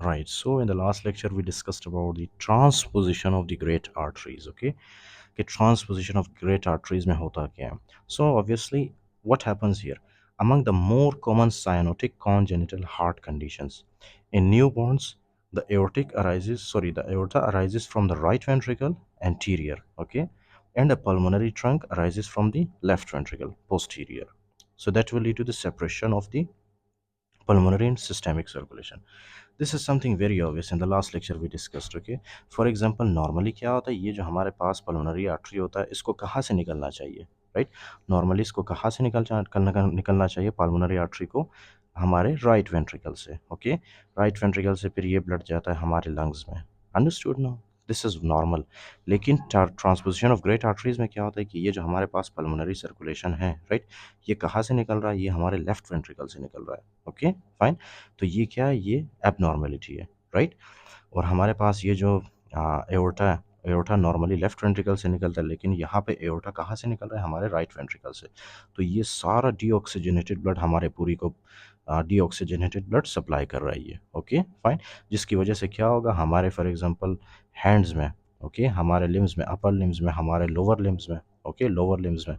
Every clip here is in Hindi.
Right. So in the last lecture, we discussed about the transposition of the great arteries. Okay. कि transposition of great arteries में होता क्या है. So obviously, what happens here? Among the more common cyanotic congenital heart conditions, in newborns, the aorta arises from the right ventricle anterior, okay, and the pulmonary trunk arises from the left ventricle posterior. So that will lead to the separation of the pulmonary and systemic circulation. This is something very obvious in the last lecture we discussed. Okay, for example normally क्या होता है, ये जो हमारे पास पल्मोनरी आर्टरी होता है इसको कहाँ से निकलना चाहिए, राइट? नॉर्मली इसको कहाँ से निकलना चाहिए पल्मोनरी आर्टरी को? हमारे राइट वेंट्रिकल से. ओके, राइट वेंट्रिकल से फिर ये ब्लड जाता है हमारे लंग्स में. Understood now? This is normal. लेकिन ट्रांसपोजिशन ऑफ ग्रेट आर्टरीज में क्या होता है कि ये जो हमारे पास पल्मोनरी सर्कुलेशन है, राइट, ये कहाँ से निकल रहा है? ये हमारे लेफ्ट वेंट्रिकल से निकल रहा है. Okay, fine. तो ये क्या है? ये एबनॉर्मेलिटी है, राइट? और हमारे पास ये जो एओर्टा है, एओर्टा नॉर्मली लेफ्ट वेंट्रिकल से निकलता है, लेकिन यहाँ पे एओर्टा कहाँ से निकल रहा है? हमारे राइट वेंट्रिकल से. तो ये सारा डीऑक्सीजनेटेड ब्लड हमारे पूरी को डीऑक्सीजनेटेड ब्लड सप्लाई कर रहा है ये. Okay, fine. जिसकी वजह से क्या होगा? हमारे फॉर एग्जांपल हैंड्स में, ओके, हमारे लिम्स में, अपर लिम्स में, हमारे लोअर लिम्स में, ओके, लोअर लिम्स में,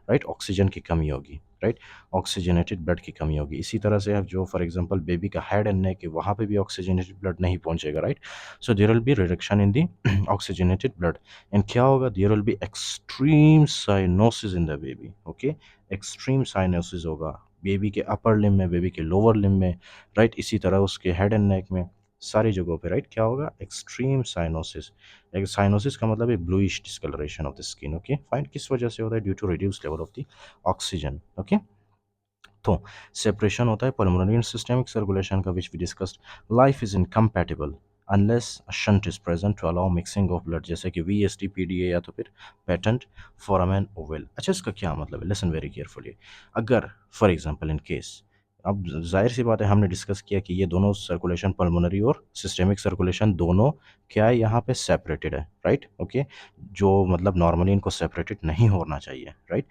राइट, ऑक्सीजन की कमी होगी, राइट, ऑक्सीजनेटेड ब्लड की कमी होगी. इसी तरह से अब जो फॉर एग्जांपल बेबी का हेड एंड नेक है, वहाँ पे भी ऑक्सीजनेटेड ब्लड नहीं पहुंचेगा, right? So there will be reduction in the oxygenated blood. And क्या होगा? There will be extreme cyanosis in the baby. Okay, extreme cyanosis होगा बेबी के अपर लिम में, बेबी के लोअर लिम में, राइट, इसी तरह उसके हेड एंड नेक में, सारी जगहों पे, राइट, क्या होगा? Extreme cyanosis. एक साइनोसिस का मतलब है bluish discolouration of the skin. Okay, fine. किस वजह से होता है? Due to reduce level of the oxygen. Okay, तो सेपरेशन होता है पल्मोनरी एंड सिस्टमिक सर्कुलेशन का, which we discussed. Life is incompatible unless shunt is present to allow mixing of blood, जैसे कि वीएसटी, पीडीए या तो फिर पेटेंट फोरामेन ओवल. अच्छा, इसका क्या मतलब है? Listen very carefully. अगर फॉर एग्जांपल इन केस, अब जाहिर सी बात है, हमने डिस्कस किया कि ये दोनों सर्कुलेशन, पल्मोनरी और सिस्टमिक सर्कुलेशन, दोनों क्या है? यहाँ पे सेपरेटेड है, राइट? ओके, जो मतलब नॉर्मली इनको सेपरेटेड नहीं होना चाहिए, राइट?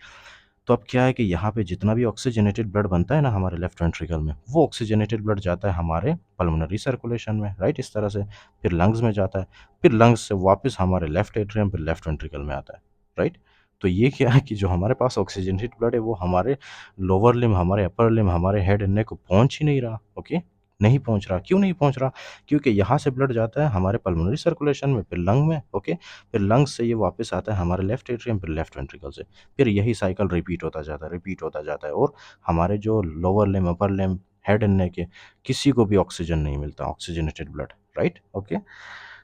तो अब क्या है कि यहाँ पे जितना भी ऑक्सीजनेटेड ब्लड बनता है ना हमारे लेफ्ट वेंट्रिकल में, वो ऑक्सीजनेटेड ब्लड जाता है हमारे पल्मोनरी सर्कुलेशन में, राइट, इस तरह से. फिर लंग्स में जाता है, फिर लंग्स से वापस हमारे लेफ्ट एट्रियम, फिर लेफ्ट वेंट्रिकल में आता है, राइट. तो ये क्या है कि जो हमारे पास ऑक्सीजनेटेड ब्लड है वो हमारे लोअर लिम, हमारे अपर लिम, हमारे हेड एंड नेक को पहुंच ही नहीं रहा. ओके, नहीं पहुंच रहा. क्यों नहीं पहुंच रहा? क्योंकि यहाँ से ब्लड जाता है हमारे पल्मोनरी सर्कुलेशन में, फिर लंग में, ओके, फिर लंग्स से ये वापस आता है हमारे लेफ्ट एट्रियम, फिर लेफ्ट वेंट्रिकल से. फिर यही साइकिल रिपीट होता जाता है, रिपीट होता जाता है, और हमारे जो lower limb, upper limb, head and neck है, किसी को भी ऑक्सीजन नहीं मिलता, ऑक्सीजनेटेड ब्लड, राइट. ओके,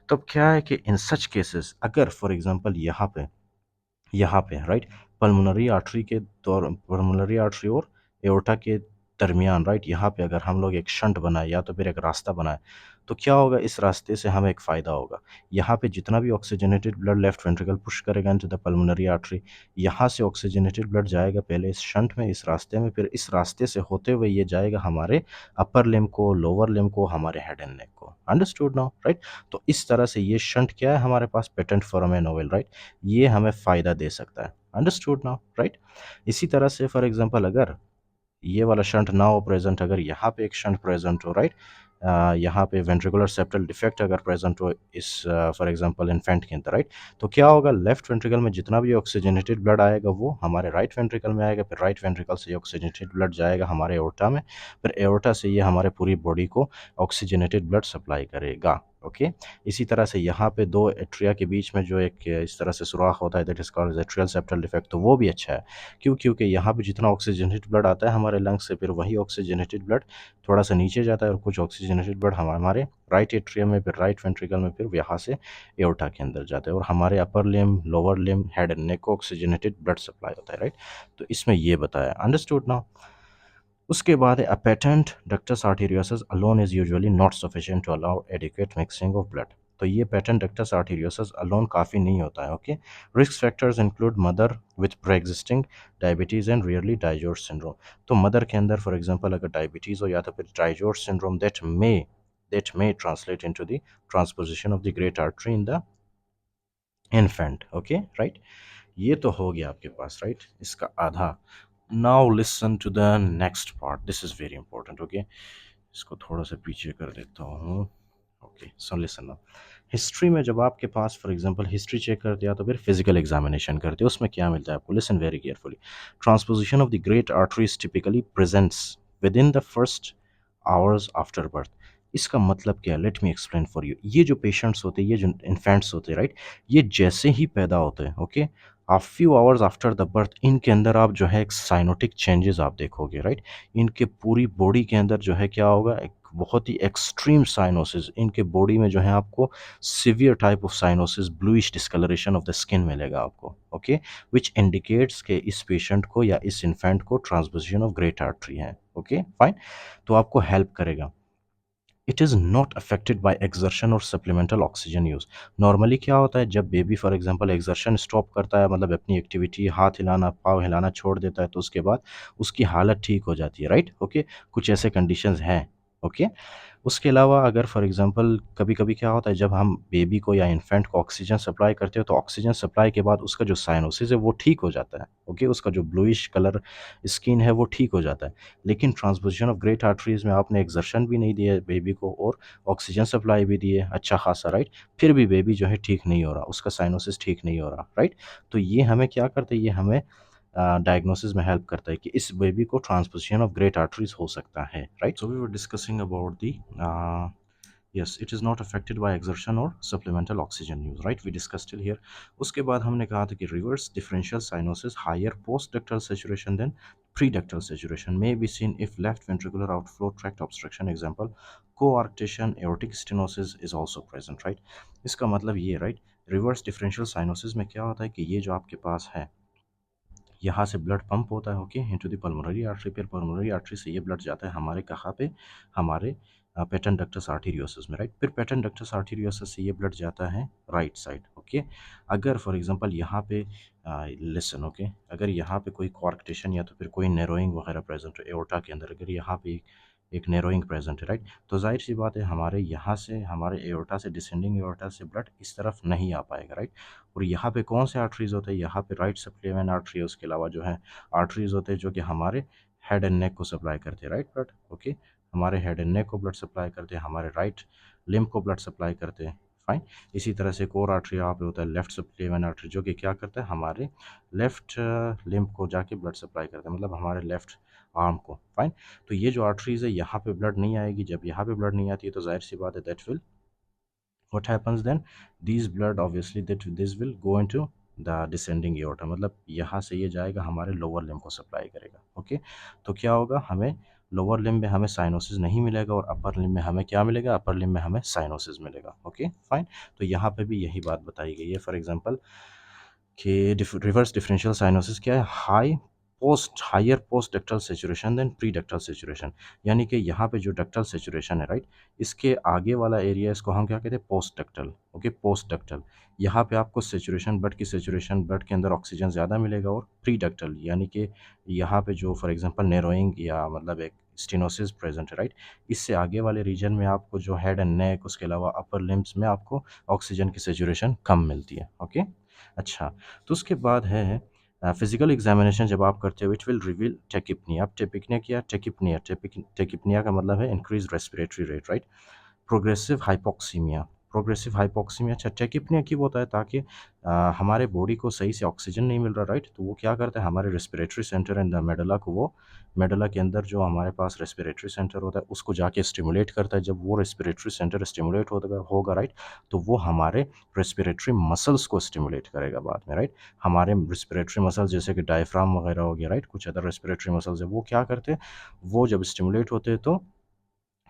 तब क्या है कि इन सच केसेस, अगर फॉर एग्जांपल यहाँ पे राइट, पल्मोनरी आर्टरी के दौर, पल्मोनरी आर्टरी और एओर्टा के दरमियान, राइट, यहाँ पे अगर हम लोग एक शंट बनाए या तो फिर एक रास्ता बनाए, तो क्या होगा? इस रास्ते से हमें एक फ़ायदा होगा. यहाँ पे जितना भी oxygenated blood left ventricle push करेगा इनटू द पल्मोनरी आर्टरी, यहाँ से ऑक्सीजनेटेड ब्लड जाएगा पहले इस शंट में, इस रास्ते में, फिर इस रास्ते से होते हुए ये जाएगा हमारे अपर लिम को, लोअर लिम को, हमारे हेड एंड नेक को. Understood now, right? तो इस तरह से ये शंट क्या है हमारे पास? Patent foramen ovale, right? ये हमें फ़ायदा दे सकता है. Understood now, right? इसी तरह से फॉर एग्जांपल अगर ये वाला शंट ना हो प्रेजेंट, अगर यहाँ पे एक शंट प्रेजेंट हो, राइट, यहाँ पे वेंट्रिकुलर सेप्टल डिफेक्ट अगर प्रेजेंट हो इस फॉर एग्जांपल इन्फेंट के अंदर, राइट, तो क्या होगा? लेफ्ट वेंट्रिकल में जितना भी ऑक्सीजनेटेड ब्लड आएगा वो हमारे राइट वेंट्रिकल में आएगा, फिर राइट वेंट्रिकल से ऑक्सीजनेटेड ब्लड जाएगा हमारे एओर्टा में, फिर एओर्टा से ये हमारे पूरी बॉडी को ऑक्सीजनेटेड ब्लड सप्लाई करेगा. ओके, इसी तरह से यहाँ पे दो एट्रिया के बीच में जो एक इस तरह से सुराख होता है, that is called atrial septal defect, तो वो भी अच्छा है. क्यों? क्योंकि यहाँ पे जितना ऑक्सीजनेटेड ब्लड आता है हमारे लंग्स से, फिर वही ऑक्सीजनेटेड ब्लड थोड़ा सा नीचे जाता है और कुछ ऑक्सीजनेटेड ब्लड हमारे राइट एट्रियम में, फिर राइट वेंट्रिकल में, फिर यहाँ से एओर्टा के अंदर जाता है, और हमारे upper limb, lower limb, head and neck को ऑक्सीजनेटेड ब्लड सप्लाई होता है, राइट. तो इसमें ये बताया. Understood now? उसके बाद है patent ductus arteriosus alone is usually not sufficient to allow adequate mixing of blood. तो ये पेटेंट डक्टस आर्टेरियोसस अलोन काफ़ी नहीं होता है. Okay, risk factors include mother with pre existing diabetes and rarely DiGeorge syndrome. तो मदर के अंदर फॉर एग्जांपल अगर डायबिटीज़ हो या तो फिर DiGeorge syndrome, that may translate into the transposition of the great artery in the infant. Okay, right. ये तो हो गया आपके पास, राइट, इसका आधा. Now listen to the next part, this is very important. Okay, इसको थोड़ा सा पीछे कर देता हूँ. Okay, so listen up. History में जब आपके पास फॉर एग्जांपल हिस्ट्री चेक करते हैं तो फिर फिजिकल एग्जामिनेशन करते हैं, उसमें क्या मिलता है आपको, listen very carefully. Transposition of the great arteries typically presents with in the first hours after birth. इसका मतलब क्या है, let me explain for you. ये जो पेशेंट्स होते हैं, ये जो इन्फेंट्स होते हैं, राइट, ये जैसे ही पैदा होते हैं, okay, uh few hours after the birth इनके अंदर आप जो है एक साइनोटिक चेंजेस आप देखोगे, राइट। इनके पूरी बॉडी के अंदर जो है क्या होगा, एक बहुत ही एक्सट्रीम साइनोसिस, इनके बॉडी में जो है आपको severe type of cyanosis, bluish discolouration of the skin मिलेगा आपको, ओके, विच इंडिकेट्स के इस पेशेंट को या इस इन्फेंट को ट्रांसपोजिशन ऑफ ग्रेट आर्टरी है, ओके फाइन। तो आपको हेल्प करेगा। It is not affected by exertion और सप्लीमेंटल ऑक्सीजन यूज़। नॉर्मली क्या होता है, जब baby for example exertion stop करता है, मतलब अपनी एक्टिविटी हाथ हिलाना पाँव हिलाना छोड़ देता है, तो उसके बाद उसकी हालत ठीक हो जाती है, राइट, ओके। कुछ ऐसे कंडीशंस हैं, ओके। उसके अलावा अगर फॉर एग्जांपल कभी कभी क्या होता है, जब हम बेबी को या इन्फेंट को ऑक्सीजन सप्लाई करते हो, तो ऑक्सीजन सप्लाई के बाद उसका जो साइनोसिस है वो ठीक हो जाता है, ओके, उसका जो ब्लूइश कलर स्किन है वो ठीक हो जाता है। लेकिन ट्रांसपोजिशन ऑफ ग्रेट आर्टरीज में आपने एक्सर्शन भी नहीं दिया है बेबी को, और ऑक्सीजन सप्लाई भी दी है अच्छा खासा, राइट, फिर भी बेबी जो है ठीक नहीं हो रहा, उसका साइनोसिस ठीक नहीं हो रहा, राइट। तो ये हमें क्या करता है, ये हमें डायग्नोसिस में हेल्प करता है कि इस बेबी को ट्रांसपोजिशन ऑफ ग्रेट आर्टरीज हो सकता है, right. So we were discussing about the yes, it is not affected by exertion or supplemental oxygen use, right, we discussed till here। उसके बाद हमने कहा था कि reverse differential cyanosis higher post ductal saturation than pre-ductal saturation may be seen if left ventricular outflow tract obstruction, example coarctation, aortic stenosis is also present, right। इसका मतलब ये, right, reverse differential cyanosis में क्या होता है कि ये जो आपके पास है, यहाँ से ब्लड पंप होता है, okay, into the pulmonary artery, फिर पल्मोनरी आर्टरी से ये ब्लड जाता है हमारे कहाँ पे, हमारे पेटन डक्टस आर्टीरियोसिस में, राइट। फिर पेटन डक्टस आर्टीरियोसिस से ये ब्लड जाता है राइट साइड, ओके। अगर फॉर एग्जांपल यहाँ पे लिसन, ओके, अगर यहाँ पे कोई कॉर्कटेशन या तो फिर कोई नैरोइंग वगैरह प्रेजेंट है एओर्टा के अंदर, अगर यहाँ पे एक नैरोइंग प्रेजेंट है, राइट, तो जाहिर सी बात है हमारे यहाँ से, हमारे एओर्टा से, डिसेंडिंग एओर्टा से ब्लड इस तरफ नहीं आ पाएगा, राइट। और यहाँ पे कौन से आर्टरीज होते हैं, यहाँ पे राइट सप्लीमेंट आर्टरी है, उसके अलावा जो है आर्टरीज होते हैं जो कि हमारे हेड एंड नेक को सप्लाई करते हैं, राइट ब्लड, ओके, हमारे हेड एंड नेक को ब्लड सप्लाई करते हैं, हमारे राइट लिम्ब को ब्लड सप्लाई करते हैं, फाइन। इसी तरह से एक और आर्टरी यहाँ पे होता है लेफ्ट सप्लीमेंट आर्टरी, जो कि क्या करता है, हमारे लेफ्ट लिम्ब को जाके ब्लड सप्लाई करता है, मतलब हमारे लेफ्ट आर्म को, फाइन। तो ये जो आर्टरीज है यहाँ पे ब्लड नहीं आएगी, जब यहाँ पे ब्लड नहीं आती है तो जाहिर सी बात है that will, what happens then, these blood obviously that this will go into the descending aorta, मतलब यहाँ से ये जाएगा हमारे लोअर लिम्ब को सप्लाई करेगा, ओके। तो क्या होगा, हमें लोअर लिम्ब में हमें साइनोसिस नहीं मिलेगा, और अपर लिम्ब में हमें क्या मिलेगा, अपर लिम्ब में हमें साइनोसिस मिलेगा, ओके फाइन। तो यहाँ पे भी यही बात बताई गई है, फॉर एग्जांपल कि रिवर्स डिफरेंशियल साइनोसिस क्या है, higher post ductal saturation than pre ductal saturation, यानी कि यहाँ पे जो डक्टल सेचुरेशन है, राइट, इसके आगे वाला एरिया, इसको हम क्या कहते हैं, post ductal, okay, post ductal. यहाँ पे आपको सेचुरेशन, ब्लड की सेचुरेशन, ब्लड के अंदर ऑक्सीजन ज़्यादा मिलेगा, और प्री डक्टल यानी कि यहाँ पे जो फॉर एग्जांपल नैरोइंग या मतलब एक स्टेनोसिस प्रेजेंट है, राइट, इससे आगे वाले रीजन में आपको जो हेड एंड नेक, उसके अलावा अपर लिम्स में आपको ऑक्सीजन की सेचुरेशन कम मिलती है, ओके। अच्छा, तो उसके बाद है फिजिकल एग्जामिनेशन जब आप करते हो, इट विल रिवील टेकिपनिया। अब टेपिकनिया क्या, टेकिपनिया का मतलब है increase respiratory rate, right. Progressive hypoxaemia, progressive hypoxaemia, अच्छा टेकिपनिया क्यों होता है, ताकि हमारे बॉडी को सही से ऑक्सीजन नहीं मिल रहा, राइट, तो वो क्या करता है, हमारे respiratory centre and the medulla को, वो मेडुला के अंदर जो हमारे पास रेस्पिरेटरी सेंटर होता है उसको जाके स्टिमुलेट करता है। जब वो रेस्पिरेटरी सेंटर स्टिमुलेट होगा, राइट, तो वो हमारे रेस्पिरेटरी मसल्स को स्टिमुलेट करेगा बाद में, राइट। हमारे रेस्पिरेटरी मसल्स जैसे कि डायफ्राम वगैरह हो गया, राइट, कुछ अदर रेस्पिरेटरी मसल्स है, वो क्या करते हैं, वो जब स्टिमुलेट होते हैं तो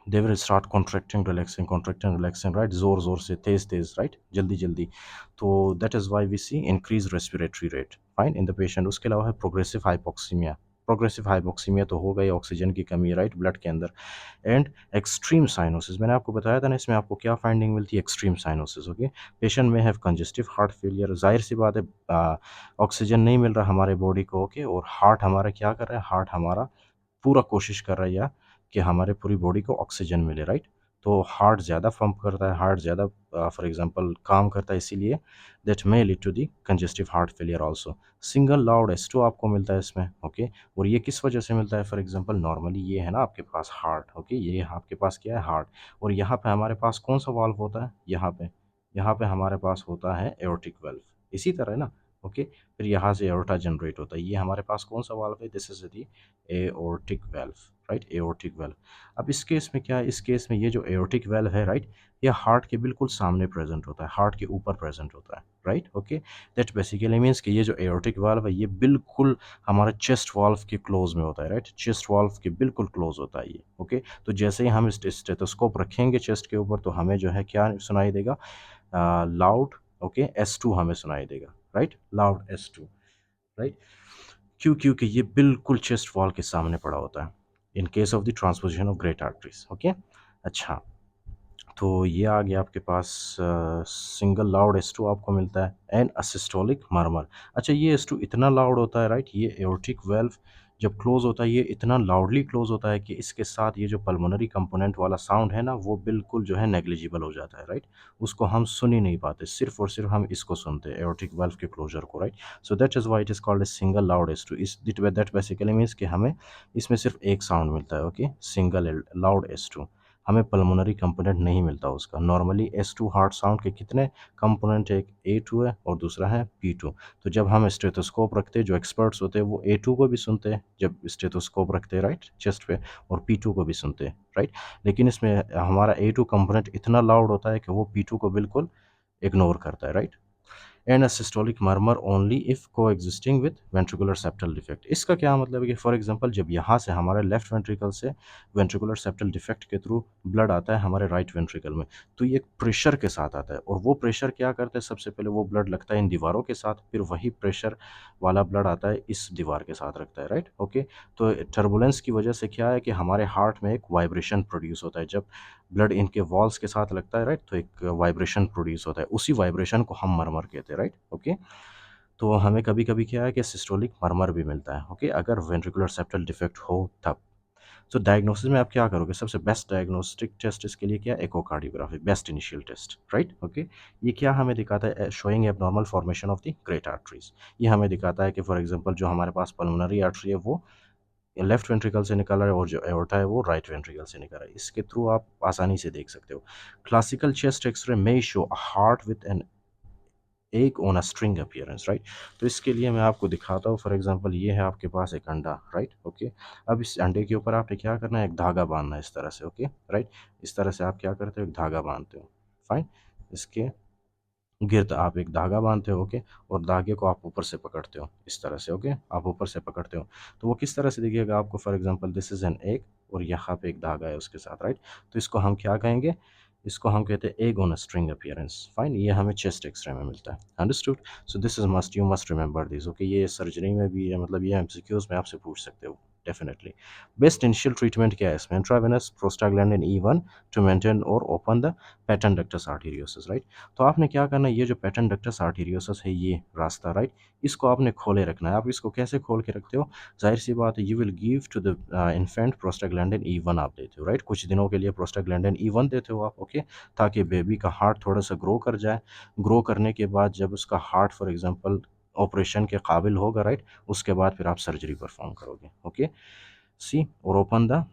they will start contracting relaxing, right, ज़ोर ज़ोर से, तेज़ तेज़, राइट, जल्दी जल्दी। तो that is why we see increase respiratory rate, fine, in the patient. उसके अलावा है प्रोग्रेसिव हाइपोक्सीमिया। प्रोग्रेसिव हाइपोक्सीमिया तो हो गई, ऑक्सीजन की कमी, राइट, ब्लड के अंदर। एंड एक्सट्रीम साइनोसिस, मैंने आपको बताया था ना, इसमें आपको क्या फाइंडिंग मिलती है, एक्सट्रीम साइनोसिस, ओके। पेशेंट में हैव कंजेस्टिव हार्ट फेलियर, जाहिर सी बात है ऑक्सीजन नहीं मिल रहा हमारे बॉडी को, ओके, और हार्ट हमारा क्या कर रहा है, हार्ट हमारा पूरा कोशिश कर रहा है या कि हमारे पूरी बॉडी को ऑक्सीजन मिले, राइट। तो हार्ट ज़्यादा पंप करता है, हार्ट ज़्यादा फॉर एग्जांपल काम करता है, इसीलिए that may lead to the congestive heart failure also. Single loud S2 आपको मिलता है इसमें, ओके। और ये किस वजह से मिलता है? फॉर एग्जांपल नॉर्मली ये है ना आपके पास हार्ट, ओके, ये आपके पास क्या है? हार्ट। और यहाँ पे हमारे पास कौन सा वाल्व होता है? यहाँ पे हमारे पास होता है एओर्टिक वाल्व, इसी तरह है ना, ओके। फिर यहाँ से एओर्टा जनरेट होता है, ये हमारे पास कौन सा वाल्व है? This is the aortic valve, right, aortic valve. अब इस केस में क्या है? इस केस में ये जो एओर्टिक वाल्व है, राइट, ये हार्ट के बिल्कुल सामने प्रेजेंट होता है, हार्ट के ऊपर प्रेजेंट होता है, right, okay. That basically means कि ये जो एओर्टिक वाल्व है ये बिल्कुल हमारा चेस्ट वाल्व के क्लोज में होता है, राइट, चेस्ट वाल्व के बिल्कुल क्लोज होता है ये, ओके। तो जैसे ही हम स्टेथोस्कोप रखेंगे चेस्ट के ऊपर तो हमें जो है क्या सुनाई देगा? लाउड, ओके, S2 हमें सुनाई देगा, राइट, लाउड S2, राइट। क्योंकि ये बिल्कुल चेस्ट वॉल के सामने पड़ा होता है in case of the transposition of great arteries, okay. अच्छा, तो ये आ गया आपके पास सिंगल लाउड S2 आपको मिलता है एंड असिस्टोलिक मरमर। अच्छा, ये S2 इतना लाउड होता है, राइट, ये एओर्टिक वेल्व जब क्लोज होता है ये इतना लाउडली क्लोज होता है कि इसके साथ ये जो पल्मोनरी कंपोनेंट वाला साउंड है ना वो बिल्कुल जो है नेग्लिजिबल हो जाता है, राइट। उसको हम सुन ही नहीं पाते, सिर्फ और सिर्फ हम इसको सुनते हैं एओर्टिक वेल्व के क्लोजर को, right. So that is why it is called a single loud S2। इस दैट बेसिकली मीन्स कि हमें इसमें सिर्फ एक साउंड मिलता है, ओके, सिंगल लाउड S2। हमें पल्मोनरी कंपोनेंट नहीं मिलता उसका। नॉर्मली S2 हार्ट साउंड के कितने कंपोनेंट है? एक A2 है और दूसरा है P2। तो जब हम स्टेथोस्कोप रखते हैं, जो एक्सपर्ट्स होते हैं वो A2 को भी सुनते हैं जब स्टेथोस्कोप रखते हैं, राइट, चेस्ट पे, और P2 को भी सुनते हैं, राइट। लेकिन इसमें हमारा A2 कंपोनेंट इतना लाउड होता है कि वो P2 को बिल्कुल इग्नोर करता है, right. And systolic murmur only if co existing with ventricular septal defect. इसका क्या मतलब है कि फॉर एग्जांपल जब यहाँ से हमारे लेफ्ट वेंट्रिकल से वेंट्रिकुलर सेप्टल डिफेक्ट के थ्रू ब्लड आता है हमारे राइट वेंट्रिकल में, तो ये एक प्रेशर के साथ आता है, और वो प्रेशर क्या करता है? सबसे पहले वो ब्लड लगता है इन दीवारों के साथ, फिर वही प्रेशर वाला ब्लड आता है इस दीवार के साथ रखता है, राइट, ओके। तो टर्बुलेंस की वजह से क्या है कि हमारे हार्ट में एक वाइब्रेशन प्रोड्यूस होता है जब ब्लड इनके वॉल्स के साथ लगता है, राइट, तो एक वाइब्रेशन प्रोड्यूस होता है, उसी वाइब्रेशन को हम मरमर कहते हैं, राइट, ओके। तो हमें कभी कभी क्या है कि सिस्टोलिक मरमर भी मिलता है, ओके, अगर वेंट्रिकुलर सेप्टल डिफेक्ट हो तब। तो डायग्नोसिस में आप क्या करोगे? सबसे बेस्ट डायग्नोस्टिक टेस्ट इसके लिए क्या? Echocardiography, best initial test, right, okay. ये क्या हमें दिखाता है? Showing abnormal formation of the great arteries. ये हमें दिखाता है कि फॉर एग्जांपल जो हमारे पास पल्मोनरी आर्टरी है वो लेफ्ट वेंट्रिकल से निकल रहा है और जो एओर्टा है वो राइट वेंट्रिकल से निकल रहा है। इसके थ्रू आप आसानी से देख सकते हो। Classical chest x-ray may show a heart with an egg on a string appearance, right. तो इसके लिए मैं आपको दिखाता हूँ। फॉर एग्जांपल ये है आपके पास एक अंडा, राइट, ओके। अब इस अंडे के ऊपर आपने क्या करना है? एक धागा बांधना है इस तरह से, ओके, राइट। इस तरह से आप क्या करते हो? एक धागा बांधते हो, फाइन। इसके गिर्द आप एक धागा बांधते हो, ओके, और धागे को आप ऊपर से पकड़ते हो इस तरह से, ओके, आप ऊपर से पकड़ते हो। तो वो किस तरह से दिखेगा आपको? For example this is an egg और यहाँ पे एक धागा है उसके साथ, राइट। तो इसको हम क्या कहेंगे? इसको हम कहते हैं egg on a string appearance, fine. ये हमें चेस्ट एक्सरे में मिलता है, understood. So this is must, you must remember this, okay. ये सर्जरी में भी है, मतलब ये एमसीक्यूज में आपसे पूछ सकते हो डेफिनेटली। बेस्ट इनिशियल ट्रीटमेंट क्या है इसमें? Intravenous prostaglandin E1 to maintain or open the patent ductus arteriosus, right. तो आपने क्या करना है? ये जो पेटर्न डक्टस आर्टेरियोसस है, ये रास्ता, राइट, इसको आपने खोले रखना है। आप इसको कैसे खोल के रखते हो? जाहिर सी बात है, you will give to the infant prostaglandin E1 आप देते हो, राइट। कुछ दिनों के लिए प्रोस्टाग्लैंडिन E1 देते हो आप, ओके, ताकि बेबी का हार्ट थोड़ा सा ग्रो कर जाए। ग्रो करने के बाद जब उसका हार्ट फॉर एग्जांपल ऑपरेशन के काबिल होगा, राइट, उसके बाद फिर आप सर्जरी परफॉर्म करोगे, ओके। सी और open the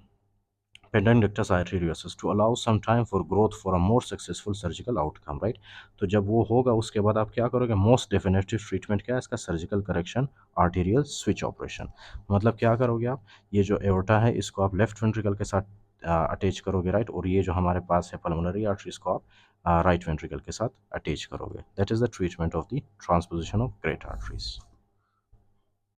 pendant ductus arteriosus to allow some time for growth for a more successful surgical outcome, right। तो जब वो होगा उसके बाद आप क्या करोगे? मोस्ट डेफिनेटिव ट्रीटमेंट क्या है इसका? Surgical correction, arterial switch operation. मतलब क्या करोगे आप? ये जो एओर्टा है इसको आप लेफ्ट वेंट्रिकल के साथ अटैच करोगे, राइट, और ये जो हमारे पास है पल्मोनरी आर्टरी इसको आप राइट वेंट्रिकल के साथ अटैच करोगे। That is the treatment of the transposition of great arteries.